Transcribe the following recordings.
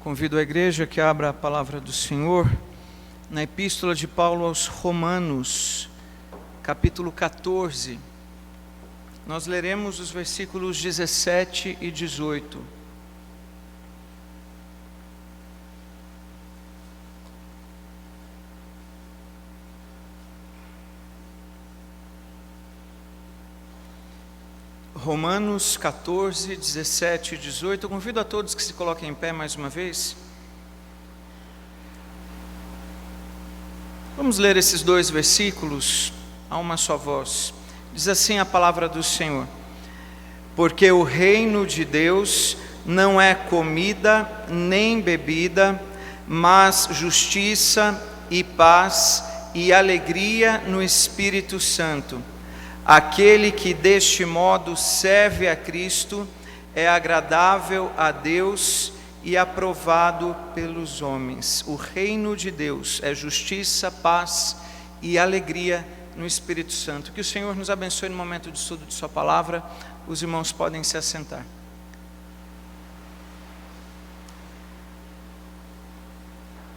Convido a igreja que abra a palavra do Senhor na Epístola de Paulo aos Romanos, capítulo 14. Nós leremos os versículos 17 e 18. Romanos 14, 17 e 18. Eu convido a todos que se coloquem em pé mais uma vez. Vamos ler esses dois versículos a uma só voz. Diz assim a palavra do Senhor: porque o reino de Deus não é comida nem bebida, mas justiça e paz e alegria no Espírito Santo. Aquele que deste modo serve a Cristo é agradável a Deus e aprovado pelos homens. O reino de Deus é justiça, paz e alegria no Espírito Santo. Que o Senhor nos abençoe no momento de estudo de sua palavra. Os irmãos podem se assentar.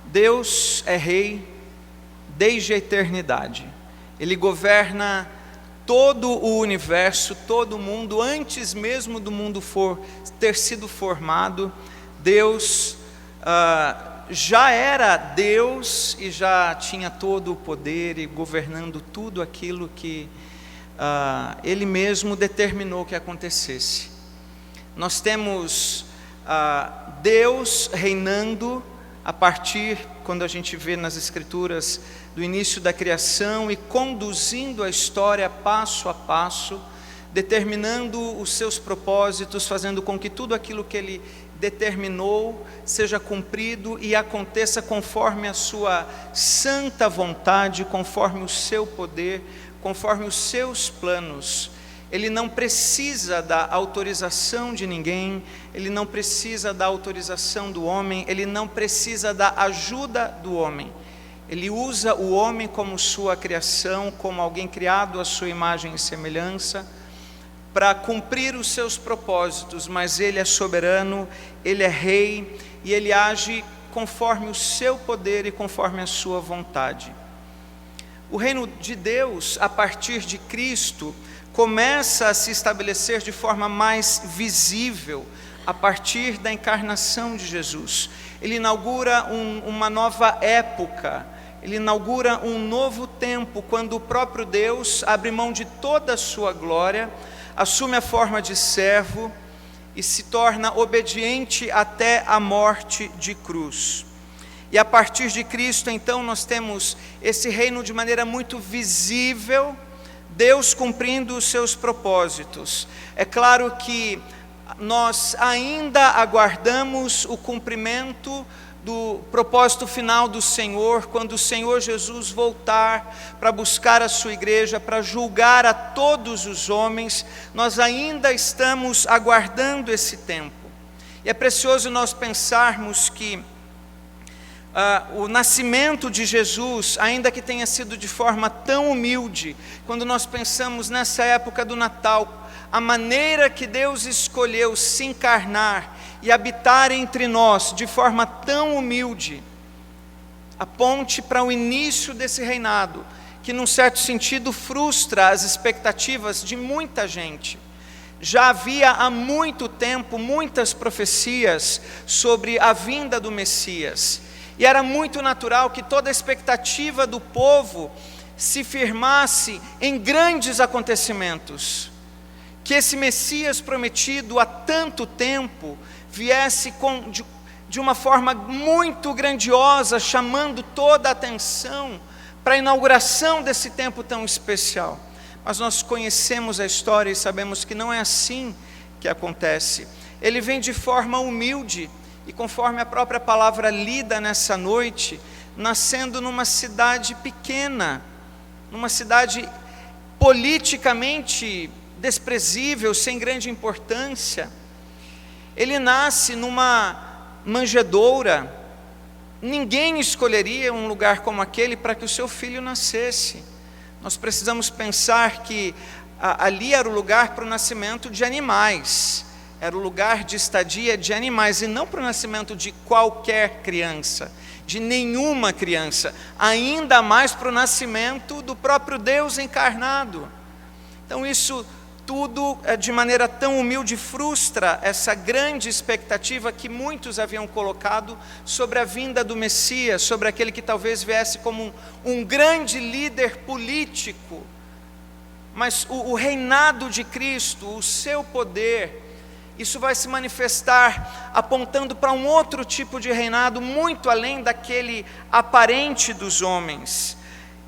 Deus é rei desde a eternidade. Ele governa todo o universo, todo o mundo, antes mesmo do mundo ter sido formado. Deus já era Deus e já tinha todo o poder e governando tudo aquilo que Ele mesmo determinou que acontecesse. Nós temos Deus reinando a partir, quando a gente vê nas Escrituras, do início da criação e conduzindo a história passo a passo, determinando os seus propósitos, fazendo com que tudo aquilo que Ele determinou seja cumprido e aconteça conforme a sua santa vontade, conforme o seu poder, conforme os seus planos. Ele não precisa da autorização de ninguém, Ele não precisa da autorização do homem, Ele não precisa da ajuda do homem. Ele usa o homem como sua criação, como alguém criado à sua imagem e semelhança, para cumprir os seus propósitos, mas Ele é soberano, Ele é rei, e Ele age conforme o seu poder e conforme a sua vontade. O reino de Deus, a partir de Cristo, começa a se estabelecer de forma mais visível, a partir da encarnação de Jesus. Ele inaugura uma nova época, Ele inaugura um novo tempo, quando o próprio Deus abre mão de toda a sua glória, assume a forma de servo e se torna obediente até a morte de cruz. E a partir de Cristo, então, nós temos esse reino de maneira muito visível, Deus cumprindo os seus propósitos. É claro que nós ainda aguardamos o cumprimento do propósito final do Senhor, quando o Senhor Jesus voltar para buscar a sua igreja, para julgar a todos os homens. Nós ainda estamos aguardando esse tempo. E é precioso nós pensarmos que o nascimento de Jesus, ainda que tenha sido de forma tão humilde, quando nós pensamos nessa época do Natal, a maneira que Deus escolheu se encarnar e habitar entre nós de forma tão humilde, aponte para o início desse reinado, que num certo sentido frustra as expectativas de muita gente. Já havia há muito tempo muitas profecias sobre a vinda do Messias, e era muito natural que toda a expectativa do povo se firmasse em grandes acontecimentos, que esse Messias prometido há tanto tempo viesse de uma forma muito grandiosa, chamando toda a atenção para a inauguração desse tempo tão especial. Mas nós conhecemos a história e sabemos que não é assim que acontece. Ele vem de forma humilde, e conforme a própria palavra lida nessa noite, nascendo numa cidade pequena, numa cidade politicamente desprezível, sem grande importância. Ele nasce numa manjedoura. Ninguém escolheria um lugar como aquele para que o seu filho nascesse. Nós precisamos pensar que ali era o lugar para o nascimento de animais. era o lugar de estadia de animais, e não para o nascimento de qualquer criança, de nenhuma criança, ainda mais para o nascimento do próprio Deus encarnado. Então isso tudo, de maneira tão humilde, frustra essa grande expectativa que muitos haviam colocado sobre a vinda do Messias, sobre aquele que talvez viesse como um grande líder político. Mas o reinado de Cristo, o seu poder, isso vai se manifestar apontando para um outro tipo de reinado, muito além daquele aparente dos homens.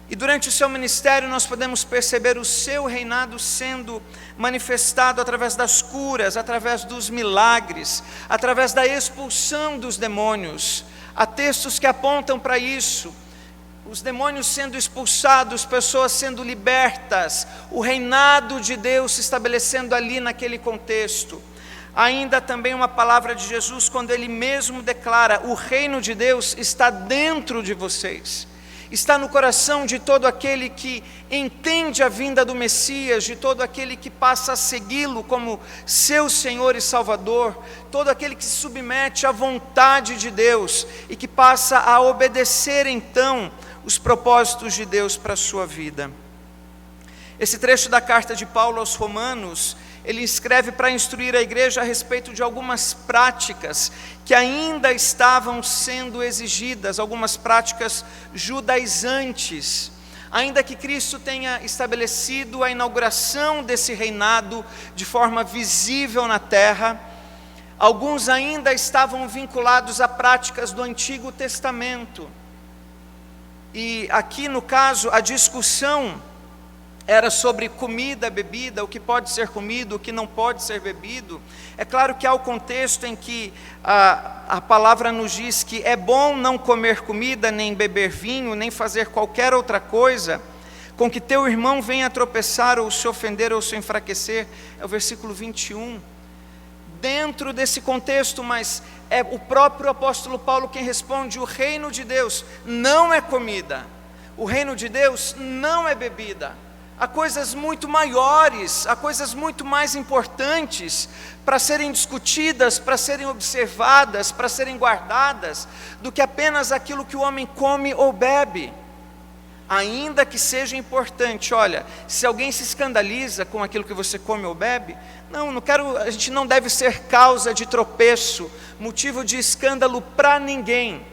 E durante o seu ministério nós podemos perceber o seu reinado sendo manifestado através das curas, através dos milagres, através da expulsão dos demônios. Há textos que apontam para isso. Os demônios sendo expulsados, pessoas sendo libertas, o reinado de Deus se estabelecendo ali naquele contexto. Ainda também uma palavra de Jesus quando Ele mesmo declara: o reino de Deus está dentro de vocês. Está no coração de todo aquele que entende a vinda do Messias, de todo aquele que passa a segui-lo como seu Senhor e Salvador, todo aquele que se submete à vontade de Deus e que passa a obedecer então os propósitos de Deus para a sua vida. Esse trecho da carta de Paulo aos Romanos, ele escreve para instruir a igreja a respeito de algumas práticas que ainda estavam sendo exigidas, algumas práticas judaizantes. Ainda que Cristo tenha estabelecido a inauguração desse reinado de forma visível na terra, alguns ainda estavam vinculados a práticas do Antigo Testamento. E aqui no caso a discussão era sobre comida, bebida, o que pode ser comido, o que não pode ser bebido. É claro que há o contexto em que a palavra nos diz que é bom não comer comida, nem beber vinho, nem fazer qualquer outra coisa com que teu irmão venha a tropeçar, ou se ofender, ou se enfraquecer. É o versículo 21. Dentro desse contexto, mas é o próprio apóstolo Paulo quem responde: o reino de Deus não é comida, o reino de Deus não é bebida. Há coisas muito maiores, há coisas muito mais importantes para serem discutidas, para serem observadas, para serem guardadas, do que apenas aquilo que o homem come ou bebe. Ainda que seja importante, olha, se alguém se escandaliza com aquilo que você come ou bebe, a gente não deve ser causa de tropeço, motivo de escândalo para ninguém.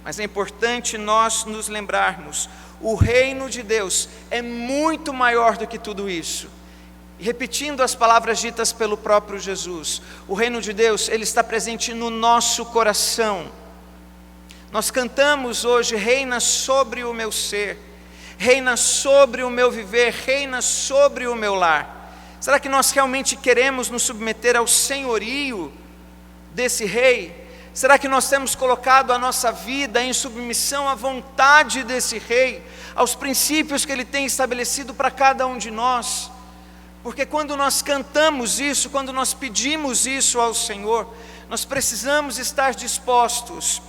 Mas é importante nós nos lembrarmos: o reino de Deus é muito maior do que tudo isso. E repetindo as palavras ditas pelo próprio Jesus, o reino de Deus, ele está presente no nosso coração. Nós cantamos hoje: reina sobre o meu ser, reina sobre o meu viver, reina sobre o meu lar. Será que nós realmente queremos nos submeter ao senhorio desse rei? Será que nós temos colocado a nossa vida em submissão à vontade desse rei, aos princípios que ele tem estabelecido para cada um de nós? Porque quando nós cantamos isso, quando nós pedimos isso ao Senhor, nós precisamos estar dispostos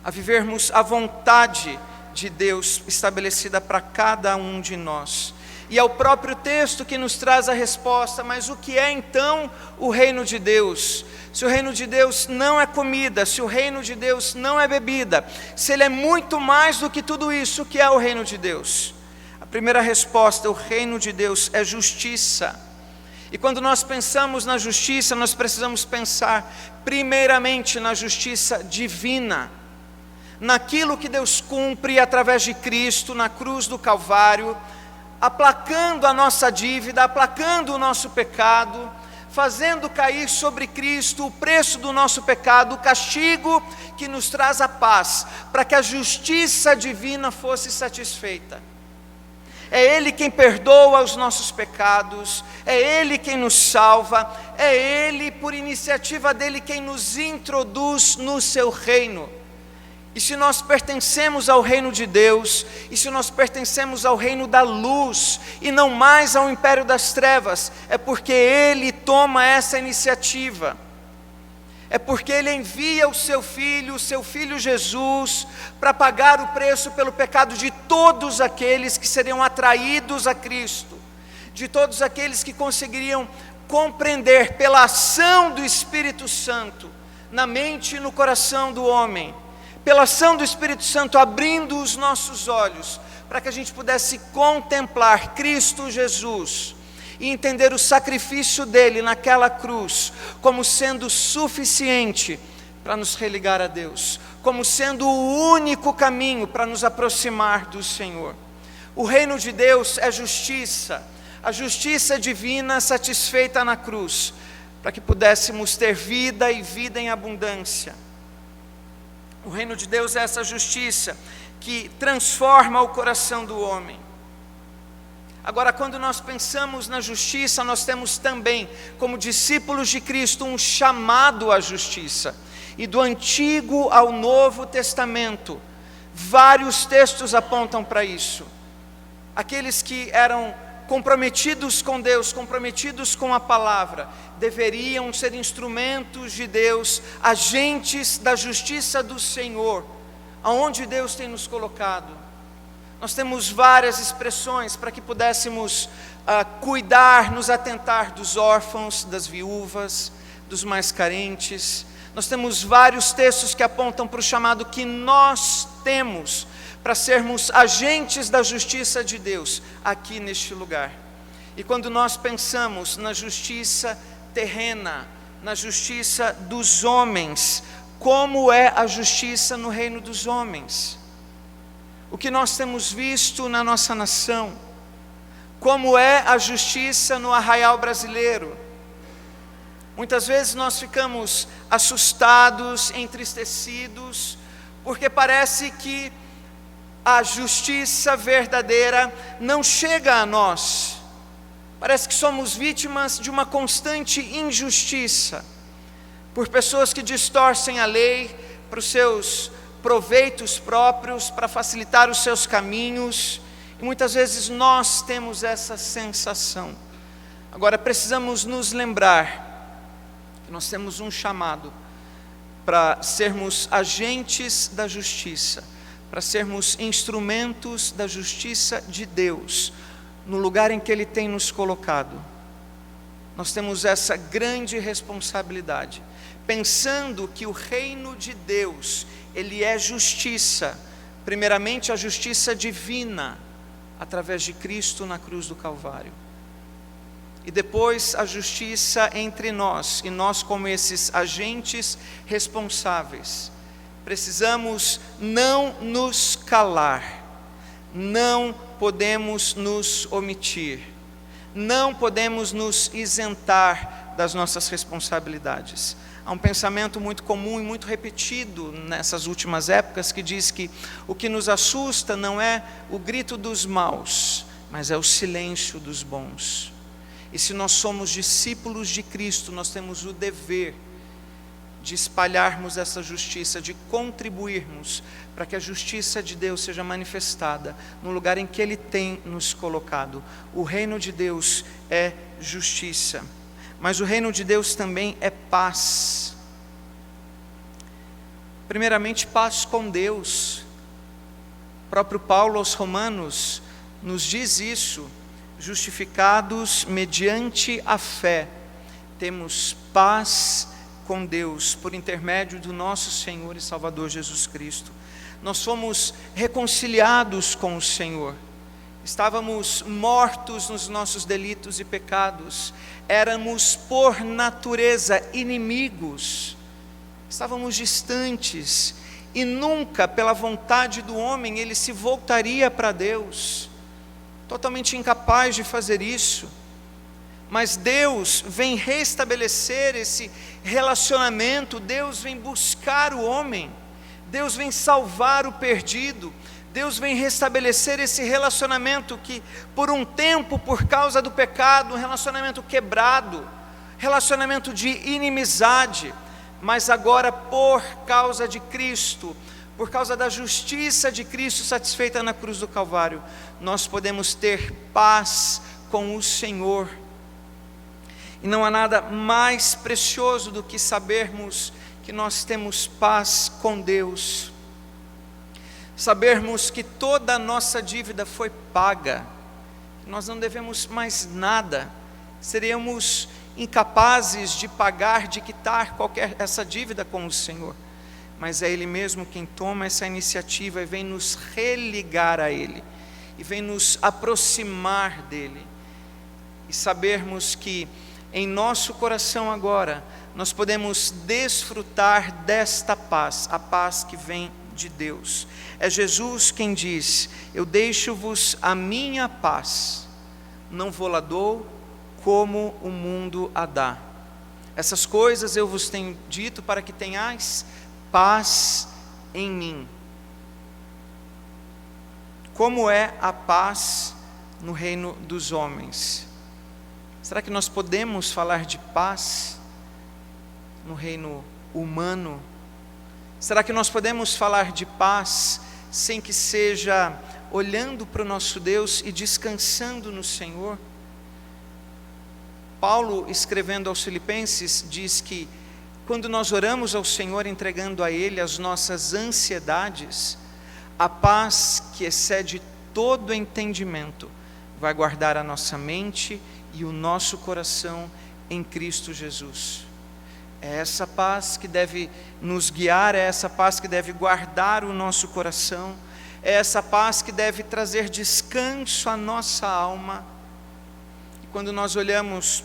a vivermos a vontade de Deus estabelecida para cada um de nós. E é o próprio texto que nos traz a resposta: mas o que é então o reino de Deus? Se o reino de Deus não é comida, se o reino de Deus não é bebida, se ele é muito mais do que tudo isso, o que é o reino de Deus? A primeira resposta: o reino de Deus é justiça. E quando nós pensamos na justiça, nós precisamos pensar primeiramente na justiça divina, naquilo que Deus cumpre através de Cristo na cruz do Calvário, aplacando a nossa dívida, aplacando o nosso pecado, fazendo cair sobre Cristo o preço do nosso pecado, o castigo que nos traz a paz, para que a justiça divina fosse satisfeita. É Ele quem perdoa os nossos pecados, é Ele quem nos salva, é Ele, por iniciativa dEle, quem nos introduz no seu reino. E se nós pertencemos ao reino de Deus, e se nós pertencemos ao reino da luz, e não mais ao império das trevas, é porque Ele toma essa iniciativa. É porque Ele envia o seu Filho Jesus, para pagar o preço pelo pecado de todos aqueles que seriam atraídos a Cristo, de todos aqueles que conseguiriam compreender pela ação do Espírito Santo na mente e no coração do homem, pela ação do Espírito Santo abrindo os nossos olhos, para que a gente pudesse contemplar Cristo Jesus e entender o sacrifício dele naquela cruz como sendo suficiente para nos religar a Deus, como sendo o único caminho para nos aproximar do Senhor. O reino de Deus é justiça, a justiça divina satisfeita na cruz, para que pudéssemos ter vida e vida em abundância. O reino de Deus é essa justiça que transforma o coração do homem. Agora, quando nós pensamos na justiça, nós temos também, como discípulos de Cristo, um chamado à justiça. E do Antigo ao Novo Testamento, vários textos apontam para isso. Aqueles que eram comprometidos com Deus, comprometidos com a palavra, deveriam ser instrumentos de Deus, agentes da justiça do Senhor, aonde Deus tem nos colocado. Nós temos várias expressões para que pudéssemos cuidar, nos atentar dos órfãos, das viúvas, dos mais carentes. Nós temos vários textos que apontam para o chamado que nós temos para sermos agentes da justiça de Deus aqui neste lugar. E quando nós pensamos na justiça terrena, na justiça dos homens, como é a justiça no reino dos homens? O que nós temos visto na nossa nação, como é a justiça no arraial brasileiro? Muitas vezes nós ficamos assustados, entristecidos, porque parece que a justiça verdadeira não chega a nós. Parece que somos vítimas de uma constante injustiça, por pessoas que distorcem a lei para os seus proveitos próprios, para facilitar os seus caminhos, e muitas vezes nós temos essa sensação. Agora precisamos nos lembrar que nós temos um chamado para sermos agentes da justiça, para sermos instrumentos da justiça de Deus, no lugar em que Ele tem nos colocado. Nós temos essa grande responsabilidade, pensando que o reino de Deus, ele é justiça, primeiramente a justiça divina, através de Cristo na cruz do Calvário, e depois a justiça entre nós, e nós como esses agentes responsáveis, precisamos não nos calar, não podemos nos omitir, não podemos nos isentar das nossas responsabilidades. Há um pensamento muito comum e muito repetido nessas últimas épocas que diz que o que nos assusta não é o grito dos maus, mas é o silêncio dos bons. E se nós somos discípulos de Cristo, nós temos o dever de espalharmos essa justiça, de contribuirmos para que a justiça de Deus seja manifestada no lugar em que Ele tem nos colocado. O reino de Deus é justiça, mas o reino de Deus também é paz. Primeiramente, paz com Deus. O próprio Paulo aos Romanos nos diz isso: justificados mediante a fé, temos paz com Deus, por intermédio do nosso Senhor e Salvador Jesus Cristo. Nós fomos reconciliados com o Senhor. Estávamos mortos nos nossos delitos e pecados, éramos por natureza inimigos, estávamos distantes, e nunca pela vontade do homem ele se voltaria para Deus, totalmente incapaz de fazer isso. Mas Deus vem restabelecer esse relacionamento, Deus vem buscar o homem, Deus vem salvar o perdido, Deus vem restabelecer esse relacionamento que por um tempo, por causa do pecado, um relacionamento quebrado, relacionamento de inimizade, mas agora por causa de Cristo, por causa da justiça de Cristo satisfeita na cruz do Calvário, nós podemos ter paz com o Senhor. E não há nada mais precioso do que sabermos que nós temos paz com Deus, sabermos que toda a nossa dívida foi paga, que nós não devemos mais nada, seremos incapazes de pagar, de quitar essa dívida com o Senhor. Mas é Ele mesmo quem toma essa iniciativa e vem nos religar a Ele, e vem nos aproximar dEle, e sabermos que em nosso coração agora, nós podemos desfrutar desta paz, a paz que vem de Deus. É Jesus quem diz: eu deixo-vos a minha paz, não vou-la dou como o mundo a dá. Essas coisas eu vos tenho dito para que tenhais paz em mim. Como é a paz no reino dos homens? Será que nós podemos falar de paz no reino humano? Será que nós podemos falar de paz sem que seja olhando para o nosso Deus e descansando no Senhor? Paulo, escrevendo aos Filipenses, diz que quando nós oramos ao Senhor entregando a Ele as nossas ansiedades, a paz que excede todo entendimento vai guardar a nossa mente e o nosso coração em Cristo Jesus. É essa paz que deve nos guiar, é essa paz que deve guardar o nosso coração, é essa paz que deve trazer descanso à nossa alma. E quando nós olhamos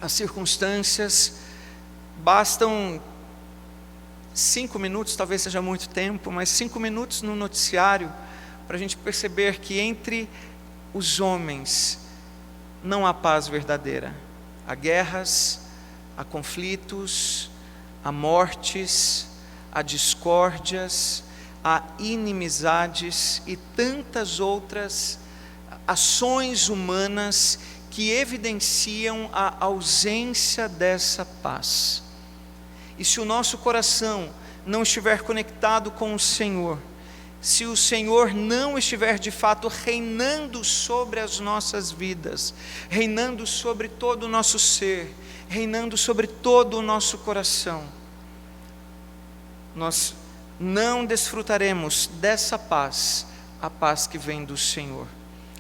as circunstâncias, bastam 5 minutos, talvez seja muito tempo, mas 5 minutos no noticiário, para a gente perceber que entre os homens não há paz verdadeira. Há guerras, há conflitos, há mortes, há discórdias, há inimizades e tantas outras ações humanas que evidenciam a ausência dessa paz. E se o nosso coração não estiver conectado com o Senhor, se o Senhor não estiver de fato reinando sobre as nossas vidas, reinando sobre todo o nosso ser, reinando sobre todo o nosso coração, nós não desfrutaremos dessa paz, a paz que vem do Senhor.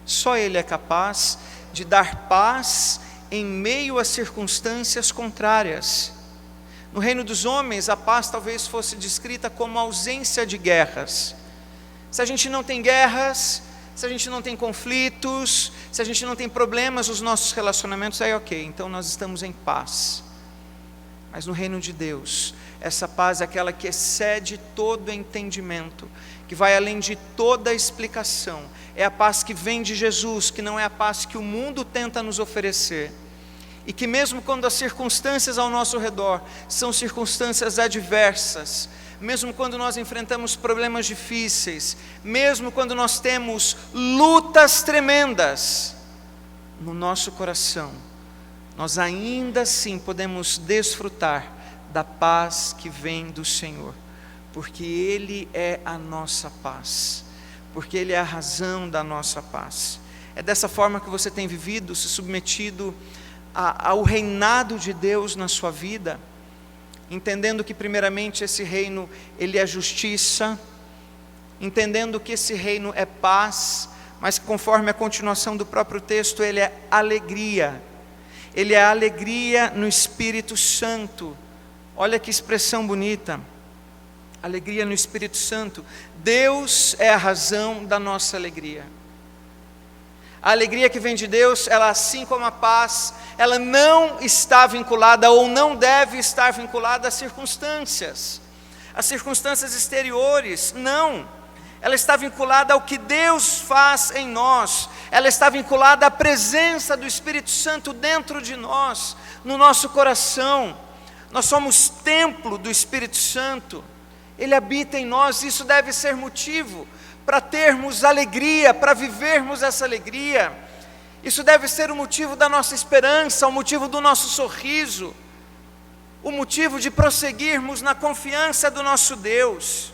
Só Ele é capaz de dar paz em meio a circunstâncias contrárias. No reino dos homens, a paz talvez fosse descrita como ausência de guerras. Se a gente não tem guerras, se a gente não tem conflitos, se a gente não tem problemas nos nossos relacionamentos, aí ok, então nós estamos em paz. Mas no reino de Deus, essa paz é aquela que excede todo entendimento, que vai além de toda explicação. É a paz que vem de Jesus, que não é a paz que o mundo tenta nos oferecer. E que mesmo quando as circunstâncias ao nosso redor são circunstâncias adversas, mesmo quando nós enfrentamos problemas difíceis, mesmo quando nós temos lutas tremendas, no nosso coração, nós ainda assim podemos desfrutar da paz que vem do Senhor, porque Ele é a nossa paz, porque Ele é a razão da nossa paz. É dessa forma que você tem vivido, se submetido ao reinado de Deus na sua vida, entendendo que primeiramente esse reino, ele é justiça, entendendo que esse reino é paz, mas que conforme a continuação do próprio texto, ele é alegria no Espírito Santo. Olha que expressão bonita, alegria no Espírito Santo. Deus é a razão da nossa alegria. A alegria que vem de Deus, ela, assim como a paz, ela não está vinculada ou não deve estar vinculada às circunstâncias exteriores, não. Ela está vinculada ao que Deus faz em nós, ela está vinculada à presença do Espírito Santo dentro de nós, no nosso coração. Nós somos templo do Espírito Santo, Ele habita em nós, isso deve ser motivo para termos alegria, para vivermos essa alegria. Isso deve ser o motivo da nossa esperança, o motivo do nosso sorriso, o motivo de prosseguirmos na confiança do nosso Deus.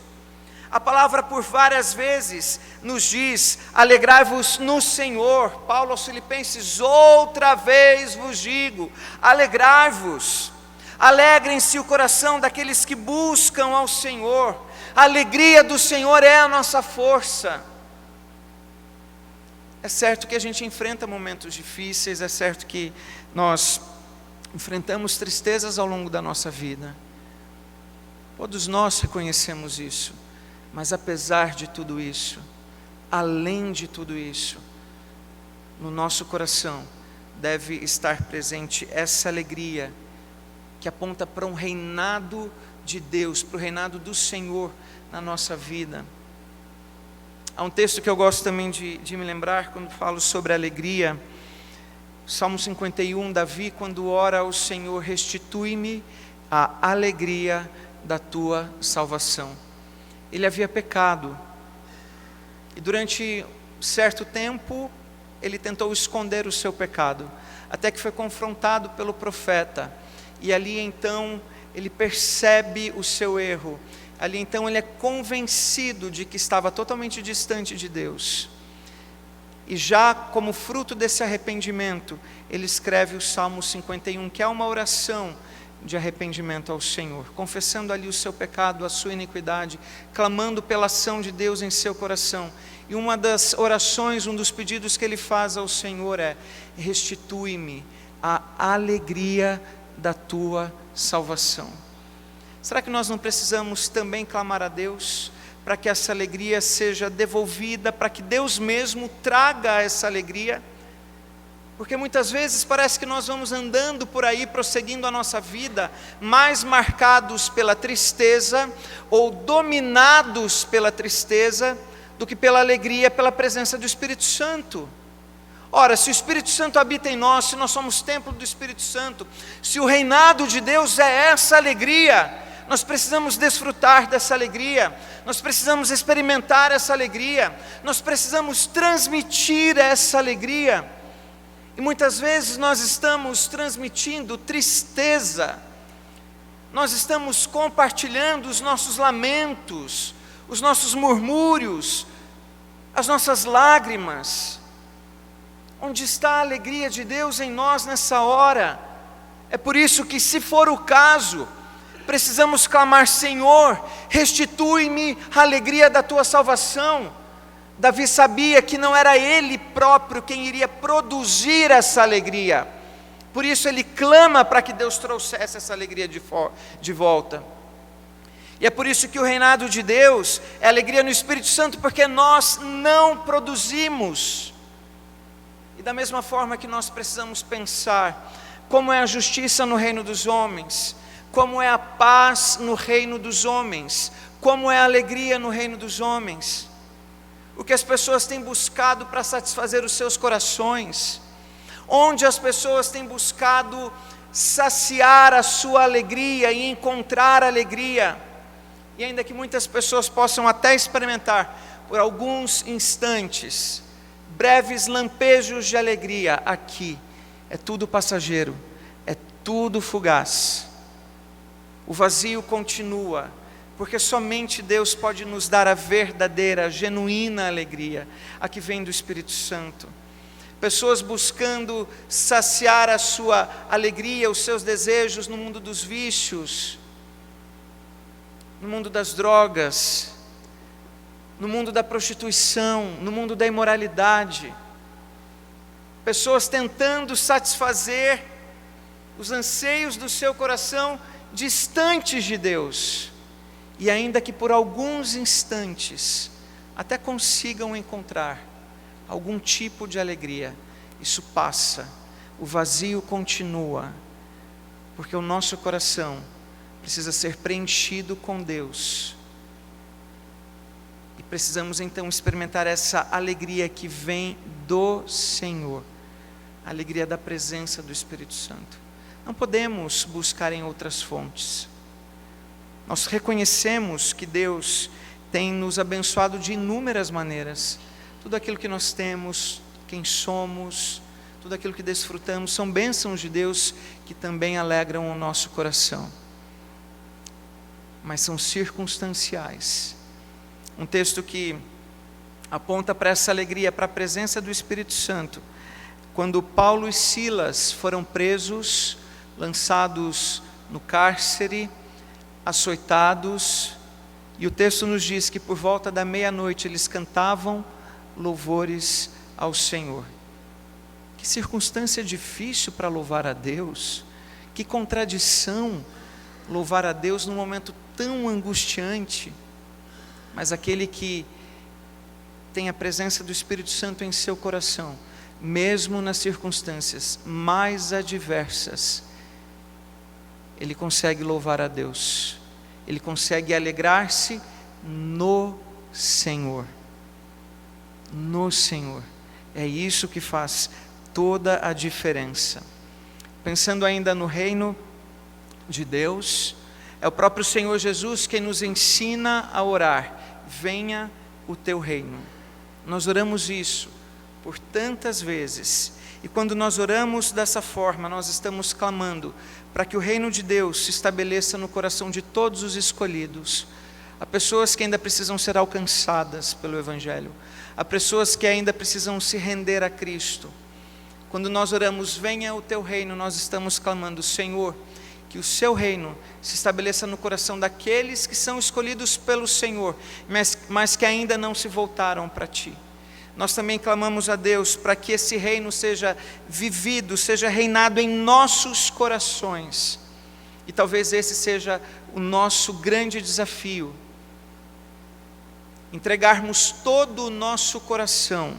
A palavra por várias vezes nos diz: alegrai-vos no Senhor. Paulo aos Filipenses: outra vez vos digo, alegrai-vos. Alegrem-se o coração daqueles que buscam ao Senhor. A alegria do Senhor é a nossa força. É certo que a gente enfrenta momentos difíceis, é certo que nós enfrentamos tristezas ao longo da nossa vida. Todos nós reconhecemos isso, mas apesar de tudo isso, além de tudo isso, no nosso coração deve estar presente essa alegria que aponta para um reinado de Deus, para o reinado do Senhor na nossa vida. Há um texto que eu gosto também de me lembrar quando falo sobre alegria. Salmo 51, Davi, quando ora ao Senhor, restitui-me a alegria da tua salvação. Ele havia pecado, e durante certo tempo, ele tentou esconder o seu pecado, até que foi confrontado pelo profeta, e ali então, ele percebe o seu erro, ali então ele é convencido de que estava totalmente distante de Deus, e já como fruto desse arrependimento, ele escreve o Salmo 51, que é uma oração de arrependimento ao Senhor, confessando ali o seu pecado, a sua iniquidade, clamando pela ação de Deus em seu coração. E uma das orações, um dos pedidos que ele faz ao Senhor é: restitui-me a alegria da tua salvação. Será que nós não precisamos também clamar a Deus para que essa alegria seja devolvida, para que Deus mesmo traga essa alegria? Porque muitas vezes parece que nós vamos andando por aí, prosseguindo a nossa vida, mais marcados pela tristeza, ou dominados pela tristeza, do que pela alegria, pela presença do Espírito Santo. Ora, se o Espírito Santo habita em nós, se nós somos templo do Espírito Santo, se o reinado de Deus é essa alegria, nós precisamos desfrutar dessa alegria, nós precisamos experimentar essa alegria, nós precisamos transmitir essa alegria. E muitas vezes nós estamos transmitindo tristeza, nós estamos compartilhando os nossos lamentos, os nossos murmúrios, as nossas lágrimas. Onde está a alegria de Deus em nós nessa hora? É por isso que, se for o caso, precisamos clamar: Senhor, restitui-me a alegria da tua salvação. Davi sabia que não era ele próprio quem iria produzir essa alegria, por isso ele clama para que Deus trouxesse essa alegria de volta. E é por isso que o reinado de Deus é alegria no Espírito Santo, porque nós não produzimos. E da mesma forma que nós precisamos pensar como é a justiça no reino dos homens, como é a paz no reino dos homens, como é a alegria no reino dos homens, o que as pessoas têm buscado para satisfazer os seus corações, onde as pessoas têm buscado saciar a sua alegria e encontrar alegria. E ainda que muitas pessoas possam até experimentar por alguns instantes breves lampejos de alegria, aqui é tudo passageiro, é tudo fugaz. O vazio continua, porque somente Deus pode nos dar a verdadeira, genuína alegria, a que vem do Espírito Santo. Pessoas buscando saciar a sua alegria, os seus desejos no mundo dos vícios, no mundo das drogas, no mundo da prostituição, no mundo da imoralidade. Pessoas tentando satisfazer os anseios do seu coração distantes de Deus. E ainda que por alguns instantes até consigam encontrar algum tipo de alegria, isso passa, o vazio continua, porque o nosso coração precisa ser preenchido com Deus. E precisamos então experimentar essa alegria que vem do Senhor, a alegria da presença do Espírito Santo. Não podemos buscar em outras fontes. Nós reconhecemos que Deus tem nos abençoado de inúmeras maneiras. Tudo aquilo que nós temos, quem somos, tudo aquilo que desfrutamos, são bênçãos de Deus que também alegram o nosso coração. Mas são circunstanciais. Um texto que aponta para essa alegria, para a presença do Espírito Santo. Quando Paulo e Silas foram presos, lançados no cárcere, açoitados, e o texto nos diz que por volta da meia-noite eles cantavam louvores ao Senhor. Que circunstância difícil para louvar a Deus, Que contradição louvar a Deus num momento tão angustiante. Mas aquele que tem a presença do Espírito Santo em seu coração, mesmo nas circunstâncias mais adversas, ele consegue louvar a Deus, ele consegue alegrar-se no Senhor. No Senhor. É isso que faz toda a diferença. Pensando ainda no reino de Deus, é o próprio Senhor Jesus quem nos ensina a orar: venha o teu reino. Nós oramos isso por tantas vezes, e quando nós oramos dessa forma, nós estamos clamando para que o reino de Deus se estabeleça no coração de todos os escolhidos. Há pessoas que ainda precisam ser alcançadas pelo Evangelho, há pessoas que ainda precisam se render a Cristo. Quando nós oramos, venha o teu reino, nós estamos clamando: Senhor, que o seu reino se estabeleça no coração daqueles que são escolhidos pelo Senhor, mas que ainda não se voltaram para ti. Nós também clamamos a Deus para que esse reino seja vivido, seja reinado em nossos corações. E talvez esse seja o nosso grande desafio: entregarmos todo o nosso coração,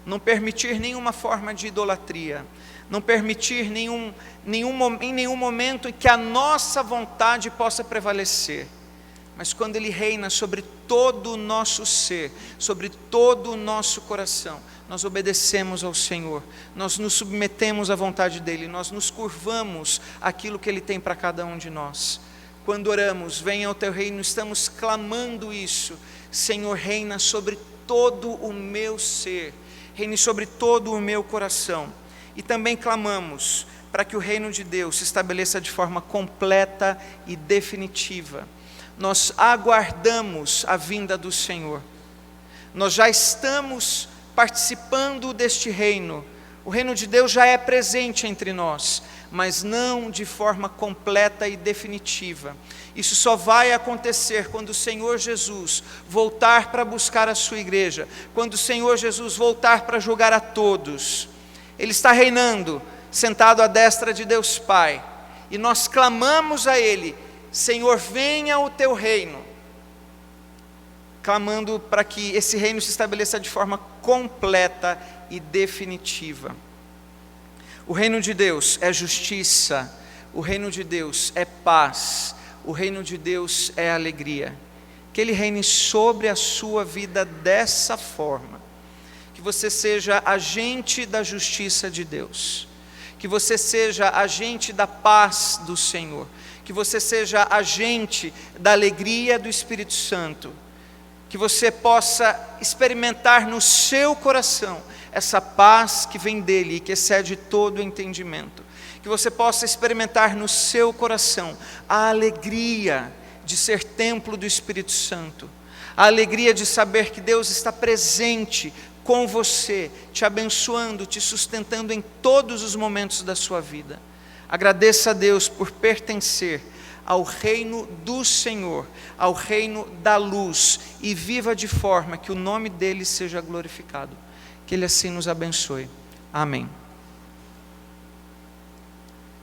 não permitir nenhuma forma de idolatria, não permitir em nenhum momento que a nossa vontade possa prevalecer, mas quando Ele reina sobre todo o nosso ser, sobre todo o nosso coração, nós obedecemos ao Senhor, nós nos submetemos à vontade dEle, nós nos curvamos àquilo que Ele tem para cada um de nós. Quando oramos, venha o teu reino, estamos clamando isso: Senhor, reina sobre todo o meu ser, reine sobre todo o meu coração. E também clamamos para que o reino de Deus se estabeleça de forma completa e definitiva. Nós aguardamos a vinda do Senhor, nós já estamos participando deste reino, o reino de Deus já é presente entre nós, mas não de forma completa e definitiva. Isso só vai acontecer quando o Senhor Jesus voltar para buscar a sua igreja, quando o Senhor Jesus voltar para julgar a todos. Ele está reinando, sentado à destra de Deus Pai, e nós clamamos a Ele: Senhor, venha o teu reino, clamando para que esse reino se estabeleça de forma completa e definitiva. O reino de Deus é justiça, o reino de Deus é paz, o reino de Deus é alegria. Que Ele reine sobre a sua vida dessa forma, que você seja agente da justiça de Deus, que você seja agente da paz do Senhor, que você seja agente da alegria do Espírito Santo, que você possa experimentar no seu coração essa paz que vem dEle e que excede todo o entendimento, que você possa experimentar no seu coração a alegria de ser templo do Espírito Santo, a alegria de saber que Deus está presente com você, te abençoando, te sustentando em todos os momentos da sua vida. Agradeça a Deus por pertencer ao reino do Senhor, ao reino da luz, e viva de forma que o nome dEle seja glorificado. Que Ele assim nos abençoe. Amém.